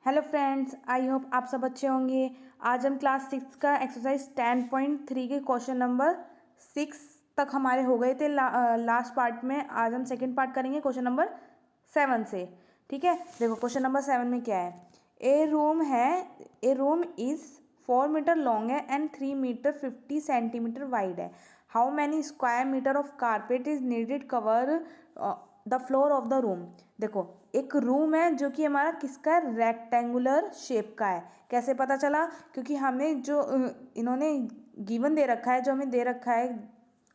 Hello friends, I hope आप सब अच्छे होंगे। आज हम क्लास 6 का एक्सरसाइज 10.3 के क्वेश्चन नंबर 6 तक हमारे हो गए थे लास्ट पार्ट में। आज हम सेकंड पार्ट करेंगे क्वेश्चन नंबर 7 से। ठीक है, देखो क्वेश्चन नंबर 7 में क्या है। A room is 4 metre long है एंड 3 मीटर 50 सेंटीमीटर वाइड है। How many square metre of carpet is needed cover the floor of the room. देखो एक रूम है जो कि हमारा किसका रेक्टेंगुलर शेप का है। कैसे पता चला? क्योंकि हमें जो इन्होंने गिवन दे रखा है, जो हमें दे रखा है,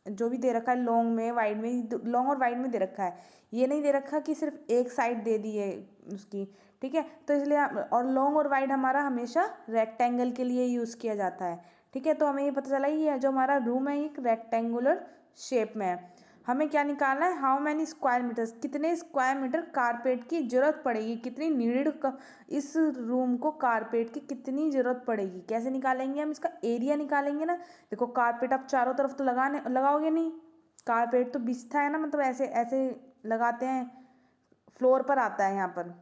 जो भी दे रखा है लॉन्ग में वाइड में, लॉन्ग और वाइड में दे रखा है। ये नहीं दे रखा कि सिर्फ एक साइड दे दी है उसकी। ठीक है, तो इसलिए और लॉन्ग और वाइड हमारा हमेशा रेक्टेंगल के लिए यूज़ किया जाता है। ठीक है, तो हमें ये पता चला ये जो हमारा रूम है एक रेक्टेंगुलर शेप में है। हमें क्या निकालना है? हाउ मैनी स्क्वायर मीटर्स, कितने स्क्वायर मीटर कारपेट की जरूरत पड़ेगी, कितनी नीडेड इस रूम को कारपेट की कितनी जरूरत पड़ेगी। कैसे निकालेंगे? हम इसका एरिया निकालेंगे ना। देखो कारपेट आप चारों तरफ तो लगाओगे नहीं, कारपेट तो बिछता है ना, मतलब ऐसे ऐसे लगाते हैं, फ्लोर पर आता है यहाँ पर।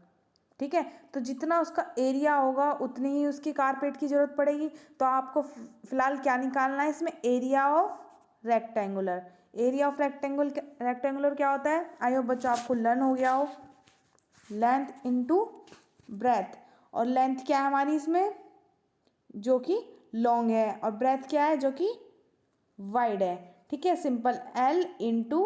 ठीक है, तो जितना उसका एरिया होगा उतनी ही उसकी कारपेट की जरूरत पड़ेगी। तो आपको फिलहाल क्या निकालना है इसमें? Area of rectangular. Area of rectangular क्या होता है? आई होप बच्चों आपको लर्न हो गया हो। लेंथ इनटू ब्रेथ, और लेंथ क्या है हमारी इसमें? जो कि लॉन्ग है, और ब्रेथ क्या है? जो कि वाइड है। ठीक है, सिंपल L इंटू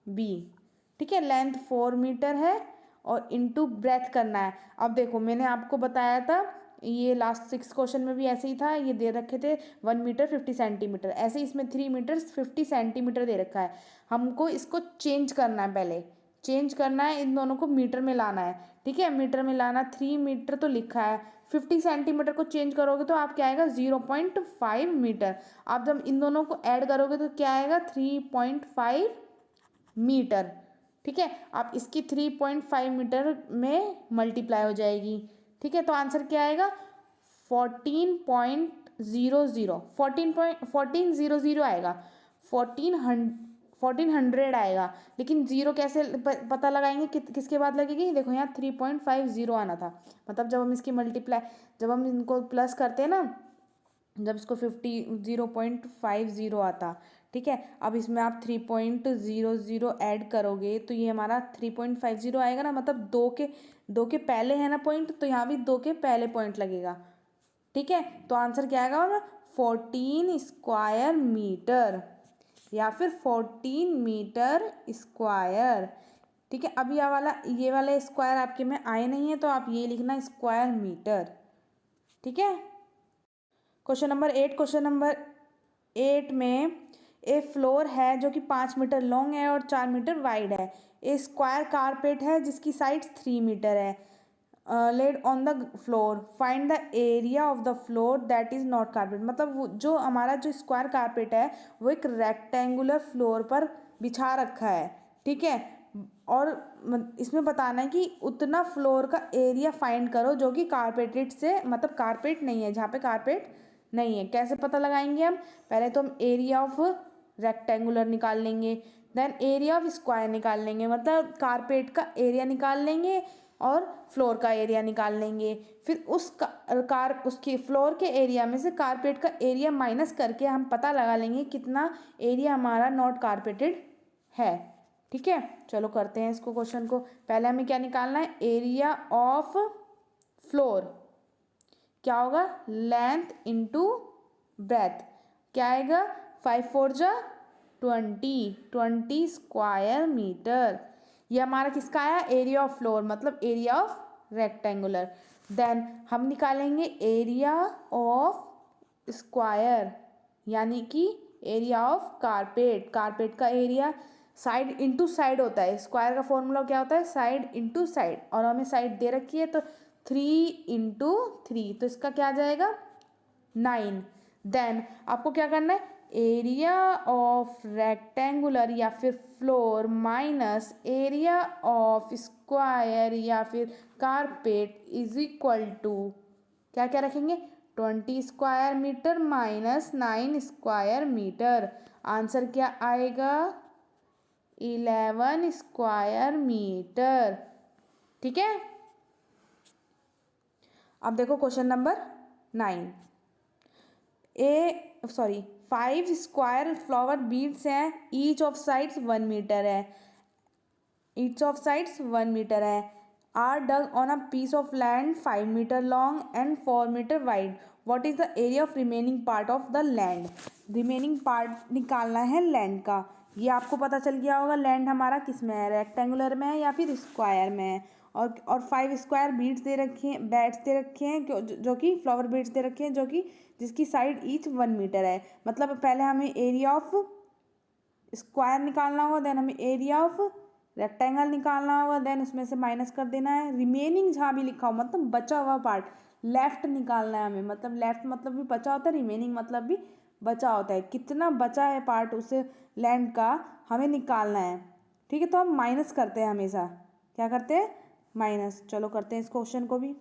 बी। ठीक है, लेंथ 4 मीटर है और इंटू ब्रेथ करना है। अब देखो मैंने आपको बताया था, ये लास्ट 6 क्वेश्चन में भी ऐसे ही था। ये दे रखे थे 1 मीटर 50 सेंटीमीटर, ऐसे इसमें 3 मीटर 50 सेंटीमीटर दे रखा है। हमको इसको चेंज करना है, पहले चेंज करना है, इन दोनों को मीटर में लाना है। ठीक है, मीटर में लाना, 3 मीटर तो लिखा है, 50 सेंटीमीटर को चेंज करोगे तो आप क्या आएगा? 0.5 मीटर। आप जब इन दोनों को ऐड करोगे तो क्या आएगा? 3.5 मीटर। ठीक है, आप इसकी 3.5 मीटर में मल्टीप्लाई हो जाएगी। ठीक है, तो आंसर क्या आएगा? 14.00 आएगा। 1400 आएगा। लेकिन जीरो कैसे पता लगाएंगे? किसके बाद लगेगी? देखो यहाँ 3.50 आना था, मतलब जब हम इसकी मल्टीप्लाई, जब हम इनको प्लस करते हैं ना, जब इसको 0.50 आता। ठीक है, अब इसमें आप 3.00 ऐड करोगे तो ये हमारा 3.50 आएगा ना, मतलब दो के पहले है ना पॉइंट, तो यहाँ भी 2 के पहले पॉइंट लगेगा। ठीक है, तो आंसर क्या आएगा? 14 स्क्वायर मीटर या फिर 14 मीटर स्क्वायर। ठीक है, अब ये वाला स्क्वायर आपके में आए नहीं है, तो आप ये लिखना स्क्वायर मीटर। ठीक है, क्वेश्चन नंबर 8 में ए फ्लोर है जो कि 5 मीटर लॉन्ग है और 4 मीटर वाइड है। ए स्क्वायर कारपेट है जिसकी साइड 3 मीटर है, laid on the floor. Find the area of the floor that is not carpet. मतलब जो हमारा जो स्क्वायर कारपेट है वो एक रेक्टेंगुलर फ्लोर पर बिछा रखा है। ठीक है, और इसमें बताना है कि उतना फ्लोर का एरिया फाइंड करो जो कि कारपेटेड से, मतलब कारपेट नहीं है, जहाँ पे कारपेट नहीं है। कैसे पता लगाएंगे हम? पहले तो हम एरिया ऑफ रेक्टेंगुलर निकाल लेंगे, देन एरिया ऑफ स्क्वायर निकाल लेंगे, मतलब कारपेट का एरिया निकाल लेंगे और फ्लोर का एरिया निकाल लेंगे। फिर उसके फ्लोर के एरिया में से कारपेट का एरिया माइनस करके हम पता लगा लेंगे कितना एरिया हमारा नॉट कारपेटेड है। ठीक है, चलो करते हैं इसको क्वेश्चन को। पहले हमें क्या निकालना है? एरिया ऑफ फ्लोर क्या होगा? Length into breath. क्या आएगा? 5 4 जा 20 स्क्वायर मीटर। ये हमारा किसका आया? एरिया ऑफ फ्लोर, मतलब एरिया ऑफ रेक्टेंगुलर। देन हम निकालेंगे एरिया ऑफ स्क्वायर, यानी कि एरिया ऑफ कारपेट। कारपेट का एरिया साइड इंटू साइड होता है। स्क्वायर का फॉर्मूला क्या होता है? साइड इंटू साइड, और हमें साइड दे रखी है तो 3 × 3, तो इसका क्या आ जाएगा? 9। देन आपको क्या करना है? एरिया ऑफ रेक्टेंगुलर या फिर floor minus area of square या फिर कारपेट इज इक्वल टू क्या क्या रखेंगे? 20 square metre minus 9 square metre. Answer क्या आएगा? 11 स्क्वायर मीटर। ठीक है, अब देखो question number 9। 5 square flower beds हैं, ईच ऑफ साइड्स 1 मीटर है, ईच ऑफ साइड्स 1 मीटर है, are dug on a piece of land 5 metre long and 4 metre wide, what is the area of remaining part of the land. Remaining part निकालना है land का। ये आपको पता चल गया होगा लैंड हमारा किस में है, रेक्टेंगुलर में है या फिर स्क्वायर में है। और 5 स्क्वायर बीड्स दे रखे हैं, बैट्स दे रखे हैं जो कि फ्लावर बीड्स दे रखे हैं जो कि जिसकी साइड ईच 1 मीटर है। मतलब पहले हमें एरिया ऑफ स्क्वायर निकालना होगा, देन हमें एरिया ऑफ रेक्टेंगल निकालना होगा, देन उसमें से माइनस कर देना है। रिमेनिंग जहाँ भी लिखा हो मतलब बचा हुआ पार्ट लेफ्ट निकालना है हमें। मतलब लेफ्ट मतलब भी बचा होता है, रिमेनिंग मतलब भी बचा होता है। कितना बचा है पार्ट उस लैंड का हमें निकालना है। ठीक है, तो हम माइनस करते हैं हमेशा। क्या करते हैं? माइनस। चलो करते हैं इस क्वेश्चन को भी।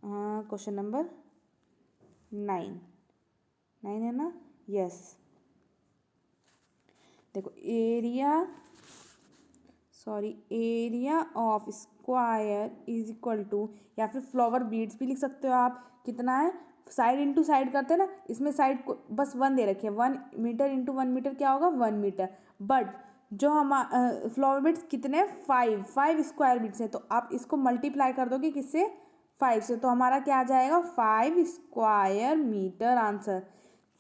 क्वेश्चन नंबर 9 है ना? यस। देखो area of square is equal to, या फिर फ्लावर बीड्स भी लिख सकते हो आप। कितना है? साइड इंटू साइड करते हैं ना, इसमें साइड को बस 1 दे रखे हैं। 1 मीटर इंटू 1 मीटर क्या होगा? 1 मीटर। बट जो हम फ्लावर बीड्स कितने? 5 स्क्वायर बीड्स है, तो आप इसको मल्टीप्लाई कर दोगे किससे? 5 से। तो हमारा क्या आ जाएगा? 5 square metre. Answer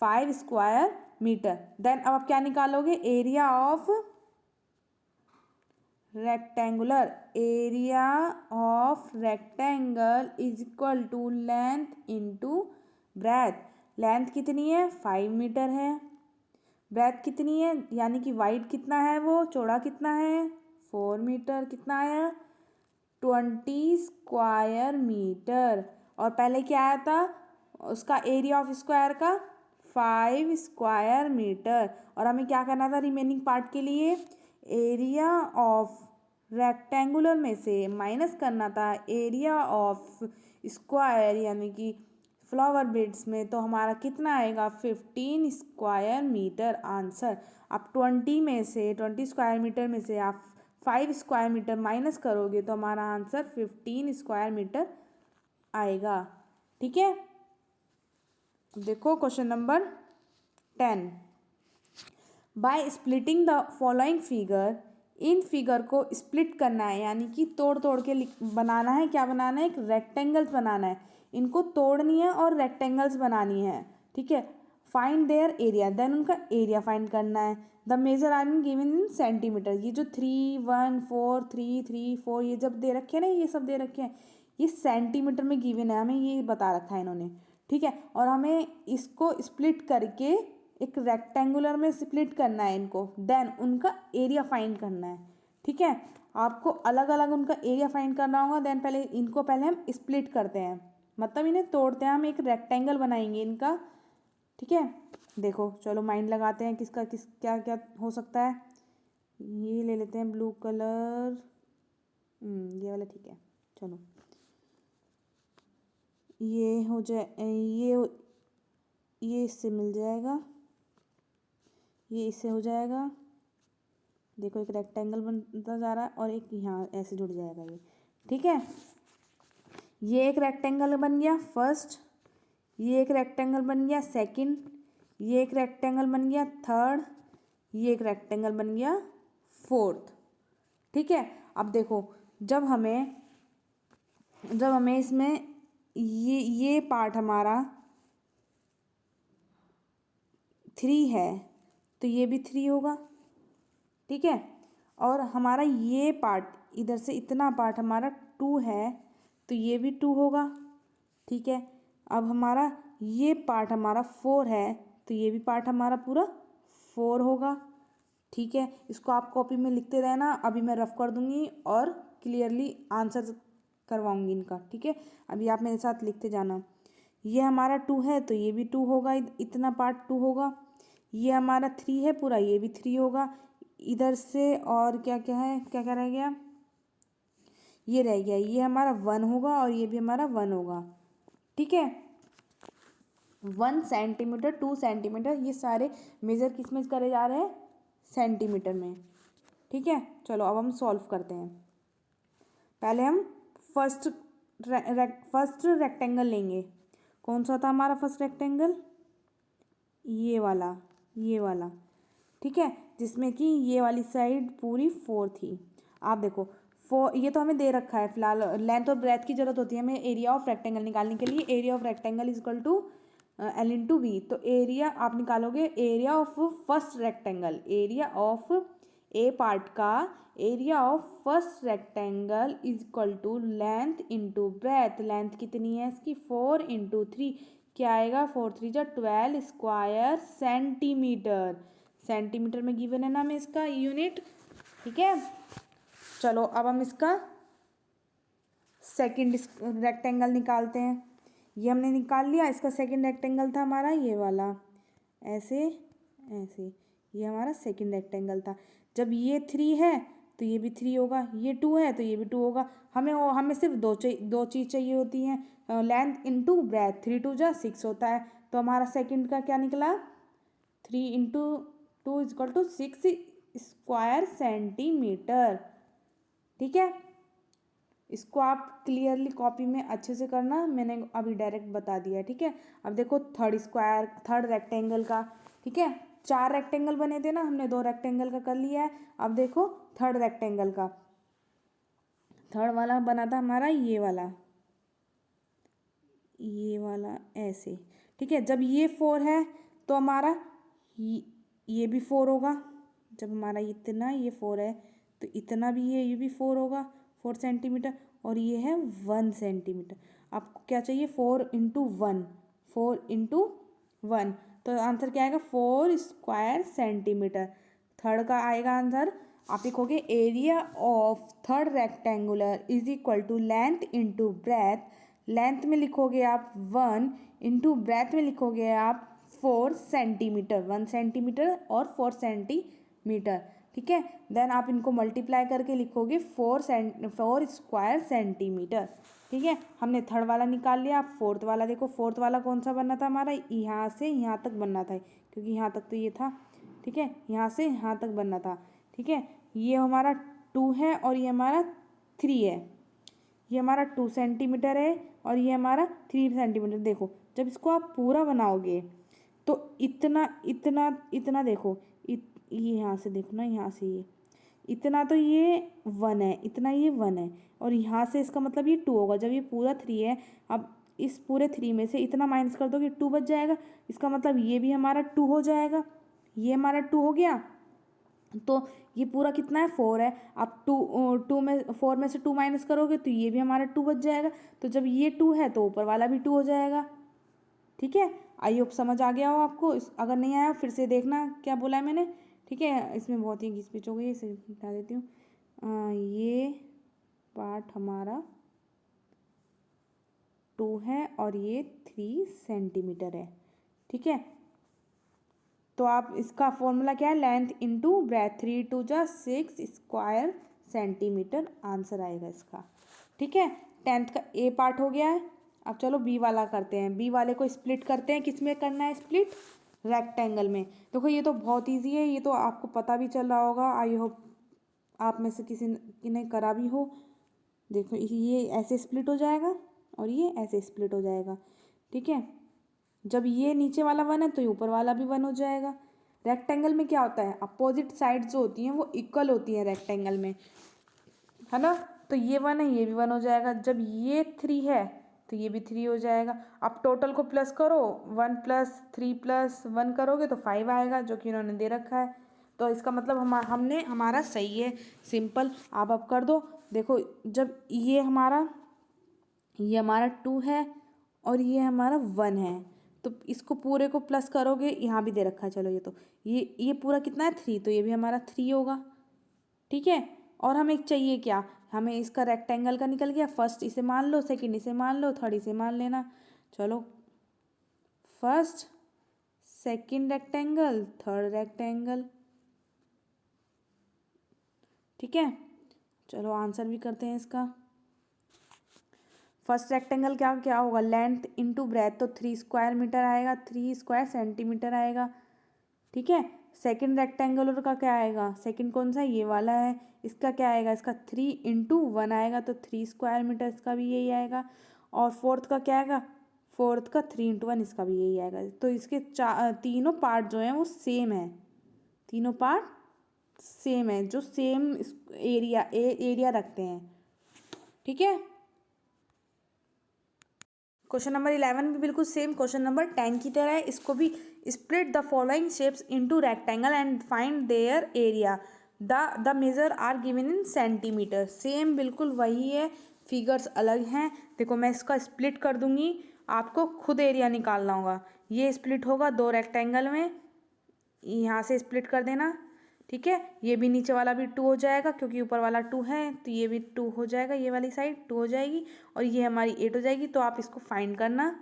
5 square metre. Then अब आप क्या निकालोगे? Area of rectangular. Area of rectangle is equal to length into breadth. Length कितनी है? 5 मीटर है। ब्रेथ कितनी है? यानी कि वाइड कितना है वो, चौड़ा कितना है? 4 मीटर। कितना आया? 20 स्क्वायर मीटर। और पहले क्या आया था उसका एरिया ऑफ स्क्वायर का? 5 स्क्वायर मीटर। और हमें क्या करना था रिमेनिंग पार्ट के लिए? एरिया ऑफ रेक्टेंगुलर में से माइनस करना था एरिया ऑफ स्क्वायर यानी कि फ्लावर बेड्स में। तो हमारा कितना आएगा? 15 स्क्वायर मीटर। आंसर आप 20 स्क्वायर मीटर में से आप 5 स्क्वायर मीटर माइनस करोगे तो हमारा आंसर 15 स्क्वायर मीटर आएगा। ठीक है, देखो question number 10। By splitting the following figure, in figure को स्प्लिट करना है यानी कि तोड़ तोड़ के बनाना है। क्या बनाना है? एक रेक्टेंगल्स बनाना है। इनको तोड़नी है और रेक्टेंगल्स बनानी है। ठीक है, फाइंड देयर एरिया, देन उनका एरिया फाइंड करना है। The measure are given in centimetre. ये जो 3, 1, 4, 3, 3, 4 ये जब दे रखे हैं ना, ये सब दे रखे हैं, ये सेंटीमीटर में गिवन है, हमें ये बता रखा है इन्होंने। ठीक है, और हमें इसको स्प्लिट करके एक रेक्टेंगुलर में स्प्लिट करना है इनको, देन उनका एरिया फाइंड करना है। ठीक है, आपको अलग अलग उनका एरिया फाइंड करना होगा। देन पहले हम स्प्लिट करते हैं, मतलब इन्हें तोड़ते हैं, हम एक रेक्टेंगल बनाएंगे इनका। ठीक है, देखो चलो माइंड लगाते हैं किसका किस क्या क्या हो सकता है। ये ले लेते हैं ब्लू कलर, ये वाला। ठीक है, चलो ये हो जाए, ये इससे मिल जाएगा, ये इससे हो जाएगा। देखो एक रेक्टेंगल बनता जा रहा है और एक यहाँ ऐसे जुड़ जाएगा ये। ठीक है, ये एक रेक्टेंगल बन गया फर्स्ट, ये एक रेक्टेंगल बन गया सेकंड, ये एक रेक्टेंगल बन गया थर्ड, ये एक रेक्टेंगल बन गया फोर्थ। ठीक है, अब देखो जब हमें इसमें ये पार्ट हमारा 3 है तो ये भी 3 होगा। ठीक है, और हमारा ये पार्ट इधर से इतना पार्ट हमारा 2 है तो ये भी 2 होगा। ठीक है, अब हमारा ये पार्ट हमारा 4 है तो ये भी पार्ट हमारा पूरा 4 होगा। ठीक है, इसको आप कॉपी में लिखते रहना, अभी मैं रफ कर दूंगी और क्लियरली आंसर करवाऊंगी इनका। ठीक है, अभी आप मेरे साथ लिखते जाना। ये हमारा 2 है तो ये भी 2 होगा, इतना पार्ट 2 होगा। ये हमारा 3 है पूरा, ये भी 3 होगा। इधर से और क्या क्या है, क्या क्या रह गया? ये रह गया, ये हमारा 1 होगा और ये भी हमारा 1 होगा। ठीक है, 1 सेंटीमीटर, 2 सेंटीमीटर, ये सारे मेजर किस में करे जा रहे हैं? सेंटीमीटर में। ठीक है, चलो अब हम सॉल्व करते हैं। पहले हम फर्स्ट फर्स्ट रेक्टेंगल लेंगे। कौन सा था हमारा फर्स्ट रेक्टेंगल? ये वाला, ये वाला, ठीक है, जिसमें कि ये वाली साइड पूरी 4 थी। आप देखो 4, ये तो हमें दे रखा है फिलहाल। लेंथ और ब्रेथ की जरूरत होती है हमें एरिया ऑफ रेक्टेंगल निकालने के लिए। Area of rectangle is equal to L into B. तो एरिया आप निकालोगे, area of first rectangle, area of A part का area of first rectangle is equal to length into breadth. Length कितनी है इसकी? 4 इंटू 3, क्या आएगा? 4 3 जा 12 स्क्वायर सेंटीमीटर। सेंटीमीटर में गिवन है ना हमें इसका यूनिट, ठीक है। चलो अब हम इसका सेकंड रेक्टेंगल निकालते हैं। ये हमने निकाल लिया। इसका सेकंड रेक्टेंगल था हमारा ये वाला, ऐसे ऐसे, ये हमारा सेकंड रेक्टेंगल था। जब ये 3 है तो ये भी 3 होगा, ये 2 है तो ये भी 2 होगा। हमें सिर्फ दो चीज़ चाहिए होती हैं, लेंथ इंटू ब्रेथ। 3 2 जा 6 होता है। तो हमारा सेकंड का क्या निकला? 3 into 2 is equal to 6 square centimetre, ठीक है। इसको आप क्लियरली कॉपी में अच्छे से करना, मैंने अभी डायरेक्ट बता दिया है, ठीक है। अब देखो थर्ड रेक्टेंगल का, ठीक है। 4 रेक्टेंगल बने थे ना, हमने 2 रेक्टेंगल का कर लिया है। अब देखो थर्ड रेक्टेंगल का, थर्ड वाला बना था हमारा ये वाला, ये वाला ऐसे, ठीक है। जब ये 4 है तो हमारा ये भी 4 होगा। जब हमारा इतना ये 4 है तो इतना भी ये भी 4 होगा, 4 सेंटीमीटर। और ये है 1 सेंटीमीटर। आपको क्या चाहिए? 4 इंटू 1, 4 इंटू 1, तो आंसर क्या आएगा? 4 स्क्वायर सेंटीमीटर। थर्ड का आएगा आंसर, आप लिखोगे area of third rectangular is equal to length into breadth. Length में लिखोगे आप 1, इंटू ब्रेथ में लिखोगे आप 4 सेंटीमीटर, 1 सेंटीमीटर और 4 सेंटीमीटर, ठीक है। देन आप इनको मल्टीप्लाई करके लिखोगे 4 स्क्वायर सेंटीमीटर, ठीक है। हमने थर्ड वाला निकाल लिया। आप फोर्थ वाला देखो, फोर्थ वाला कौन सा बनना था हमारा? यहाँ से यहाँ तक बनना था, क्योंकि यहाँ तक तो ये था, ठीक है। यहाँ से यहाँ तक बनना था, ठीक है। ये हमारा 2 है और ये हमारा 3 है। ये हमारा 2 सेंटीमीटर है और ये हमारा 3 सेंटीमीटर। देखो जब इसको आप पूरा बनाओगे तो इतना इतना इतना देखो, ये यहाँ से देखो ना, यहाँ से ये इतना, तो ये 1 है, इतना ये 1 है, और यहाँ से इसका मतलब ये 2 होगा। जब ये पूरा 3 है, अब इस पूरे 3 में से इतना माइनस कर दो कि 2 बच जाएगा। इसका मतलब ये भी हमारा 2 हो जाएगा, ये हमारा 2 हो गया। तो ये पूरा कितना है? 4 है। आप 4 में से 2 माइनस करोगे तो ये भी हमारा 2 बच जाएगा। तो जब ये 2 है तो ऊपर वाला भी 2 हो जाएगा, ठीक है। आई होप समझ आ गया हो आपको। अगर नहीं आया फिर से देखना क्या बोला है मैंने, ठीक है। इसमें बहुत ही घिसपिच हो गई, इसे हटा देती हूँ। ये पार्ट हमारा 2 है और ये 3 सेंटीमीटर है, ठीक है। तो आप इसका फॉर्मूला क्या है? लेंथ इंटू ब्रेथ, 3 2 जा 6 स्क्वायर सेंटीमीटर आंसर आएगा इसका, ठीक है। 10th का ए पार्ट हो गया है। अब चलो बी वाला करते हैं। बी वाले को स्प्लिट करते हैं। किस में करना है स्प्लिट? रेक्टेंगल में। देखो ये तो बहुत ईजी है, ये तो आपको पता भी चल रहा होगा। आई होप आप में से किसी ने करा भी हो। देखो ये ऐसे स्प्लिट हो जाएगा और ये ऐसे स्प्लिट हो जाएगा, ठीक है। जब ये नीचे वाला 1 है तो ये ऊपर वाला भी 1 हो जाएगा। रेक्टेंगल में क्या होता है? अपोजिट साइड जो होती हैं वो इक्वल होती हैं रेक्टेंगल में, है ना। तो ये 1 है, ये भी 1 हो जाएगा। जब ये 3 है तो ये भी 3 हो जाएगा। आप टोटल को प्लस करो, 1 + 3 + 1 करोगे तो 5 आएगा, जो कि इन्होंने दे रखा है। तो इसका मतलब हमने हमारा सही है, सिंपल। आप अब कर दो। देखो जब ये हमारा 2 है और ये हमारा 1 है, तो इसको पूरे को प्लस करोगे, यहाँ भी दे रखा है। चलो ये तो ये पूरा कितना है? 3, तो ये भी हमारा 3 होगा, ठीक है। और हमें चाहिए क्या? हमें इसका रेक्टेंगल का निकल गया। फर्स्ट इसे मान लो, सेकंड इसे मान लो, थर्ड इसे मान लेना। चलो first second rectangle, third rectangle, ठीक है। चलो आंसर भी करते हैं इसका। फर्स्ट रेक्टेंगल क्या क्या होगा? लेंथ इंटू ब्रेथ, तो 3 स्क्वायर मीटर आएगा, 3 स्क्वायर सेंटीमीटर आएगा, ठीक है। सेकंड रेक्टेंगुलर का क्या आएगा, सेकंड कौन सा ये वाला है, इसका क्या आएगा, इसका 3 × 1 आएगा, तो 3 स्क्वायर मीटर इसका भी यही आएगा। और फोर्थ का क्या आएगा, फोर्थ का 3 × 1 इसका भी यही आएगा। तो इसके तीनों पार्ट जो हैं वो सेम है, तीनों पार्ट सेम है, जो सेम एरिया रखते हैं। ठीक है। क्वेश्चन नंबर 11 भी बिल्कुल सेम क्वेश्चन नंबर 10 की तरह है। इसको भी split the following shapes into rectangle and find their area, the measure are given in centimetre. Same बिल्कुल वही है, फिगर्स अलग हैं। देखो मैं इसका स्प्लिट कर दूंगी, आपको खुद एरिया निकालना होगा। ये स्प्लिट होगा 2 रेक्टेंगल में, यहाँ से स्प्लिट कर देना। ठीक है, ये भी नीचे वाला भी 2 हो जाएगा क्योंकि ऊपर वाला 2 है, तो ये भी 2 हो जाएगा, ये वाली साइड 2 हो जाएगी और ये हमारी 8 हो जाएगी। तो आप इसको फाइंड करना।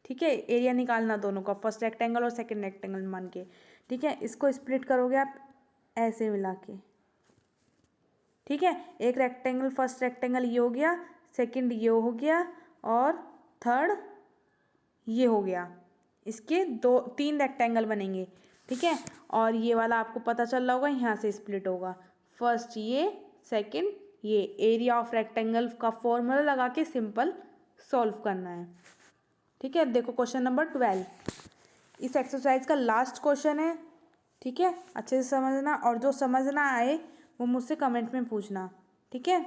ठीक है, एरिया निकालना दोनों का, फर्स्ट रेक्टेंगल और सेकंड रेक्टेंगल मान के। ठीक है, इसको स्प्लिट करोगे आप ऐसे मिला के। ठीक है, एक रेक्टेंगल, फर्स्ट रेक्टेंगल ये हो गया, सेकंड ये हो गया और थर्ड ये हो गया। इसके 3 रेक्टेंगल बनेंगे। ठीक है, और ये वाला आपको पता चल रहा होगा, यहाँ से स्प्लिट होगा, फर्स्ट ये, सेकंड ये। एरिया ऑफ रेक्टेंगल का फॉर्मूला लगा के सिंपल सॉल्व करना है। ठीक है, देखो क्वेश्चन नंबर 12 इस एक्सरसाइज का लास्ट क्वेश्चन है। ठीक है, अच्छे से समझना, और जो समझ ना आए वो मुझसे कमेंट में पूछना। ठीक है,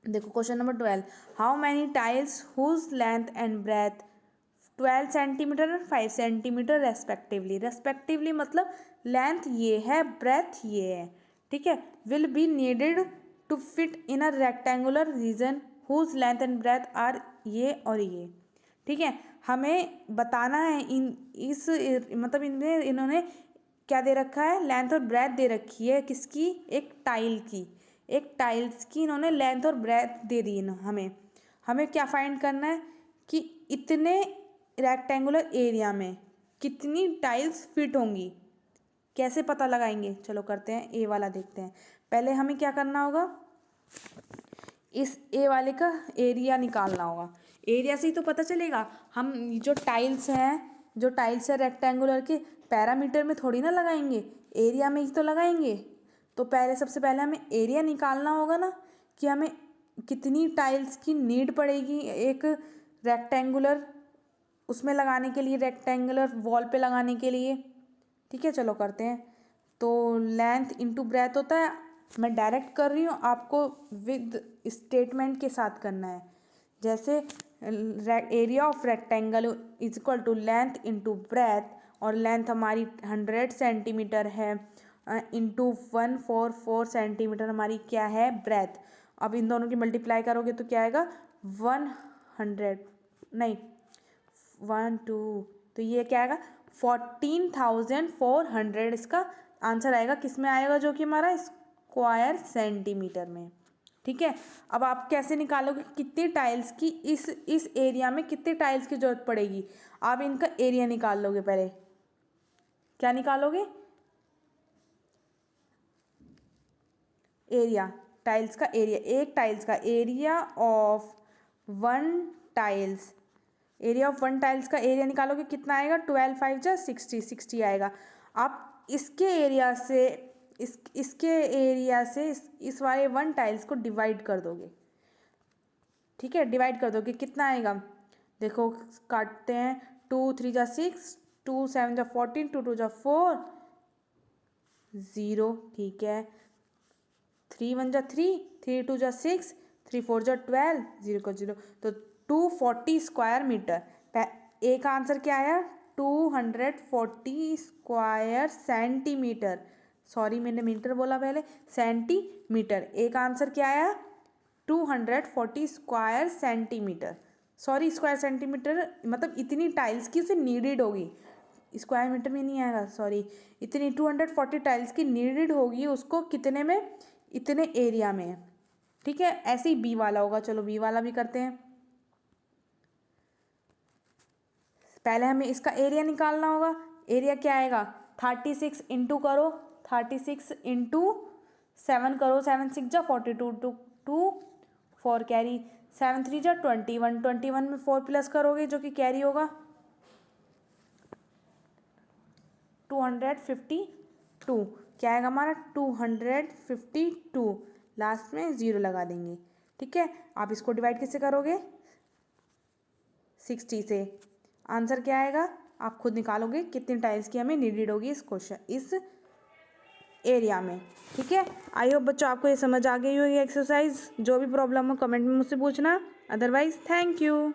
देखो question number 12, how many tiles whose length and breadth 12 centimetre और 5 सेंटीमीटर रेस्पेक्टिवली। रेस्पेक्टिवली मतलब लेंथ ये है, ब्रेथ ये है। ठीक है, will be needed to fit in a rectangular region whose length and breadth are ये और ये। ठीक है, हमें बताना है मतलब इनमें इन्होंने क्या दे रखा है, लेंथ और ब्रेथ दे रखी है किसकी, एक टाइल की, एक टाइल्स की इन्होंने लेंथ और ब्रेथ दे दी हमें। हमें क्या फाइंड करना है कि इतने रेक्टेंगुलर एरिया में कितनी टाइल्स फिट होंगी। कैसे पता लगाएंगे, चलो करते हैं, ए वाला देखते हैं। पहले हमें क्या करना होगा, इस ए वाले का एरिया निकालना होगा। एरिया से ही तो पता चलेगा। हम जो टाइल्स है रेक्टेंगुलर के, पैरामीटर में थोड़ी ना लगाएंगे, एरिया में ही तो लगाएंगे। तो सबसे पहले हमें एरिया निकालना होगा ना, कि हमें कितनी टाइल्स की नीड पड़ेगी एक रेक्टेंगुलर उसमें लगाने के लिए, रेक्टेंगुलर वॉल पे लगाने के लिए। ठीक है, चलो करते हैं। तो लेंथ इंटू ब्रेथ होता है, मैं डायरेक्ट कर रही हूँ, आपको विद स्टेटमेंट के साथ करना है। जैसे area of rectangle is equal to length into breadth, और लेंथ हमारी 100 सेंटीमीटर है, इंटू 144 सेंटीमीटर हमारी क्या है, ब्रेथ। अब इन दोनों की मल्टीप्लाई करोगे तो क्या आएगा, 100 नहीं 1 2, तो ये क्या आएगा 14,400 इसका आंसर आएगा। किस में आएगा, जो कि हमारा स्क्वायर सेंटीमीटर में। ठीक है, अब आप कैसे निकालोगे कितनी टाइल्स की इस एरिया में कितनी टाइल्स की जरूरत पड़ेगी। आप इनका एरिया निकाल लोगे। पहले क्या निकालोगे, एरिया, टाइल्स का एरिया, एक टाइल्स का area of 1 tiles, area of 1 tiles का एरिया निकालोगे कितना आएगा, 12 5 जा 60, 60 आएगा। आप इसके एरिया से इस वाले 1 टाइल्स को डिवाइड कर दोगे। ठीक है, डिवाइड कर दोगे, कितना आएगा, देखो काटते हैं, 2 3 जा 6, 2 7 जा 14, 2 2 जा 4, 0। ठीक है, 3 1 जा 3, 3 2 जा 6, 3 4 जा 12, 0 का 0, तो 240 स्क्वायर मीटर। ए का आंसर क्या आया, 240 स्क्वायर सेंटीमीटर। सॉरी मैंने मीटर बोला पहले, सेंटीमीटर। ए का आंसर क्या आया, 240 square centimetre. Sorry square centimetre मतलब इतनी टाइल्स की उसे नीडेड होगी, स्क्वायर मीटर में नहीं आएगा, सॉरी। इतनी 240 टाइल्स की नीडेड होगी उसको, कितने में, इतने एरिया में। ठीक है, ऐसे ही बी वाला होगा। चलो बी वाला भी करते हैं। पहले हमें इसका एरिया निकालना होगा। एरिया क्या आएगा, 36 इंटू करो, 36 इंटू 7 करो, 7 6 जा 42, 2 4 कैरी, 7 3 जा 21, 21 में 4 प्लस करोगे जो कि कैरी होगा, 252 क्या आएगा हमारा 252, लास्ट में 0 लगा देंगे। ठीक है, आप इसको डिवाइड किससे करोगे 60 से, आंसर क्या आएगा आप खुद निकालोगे कितनी टाइल्स की हमें नीडेड होगी इस एरिया में। ठीक है, आई होप बच्चों आपको ये समझ आ गई होगी एक्सरसाइज। जो भी प्रॉब्लम हो कमेंट में मुझसे पूछना, अदरवाइज थैंक यू।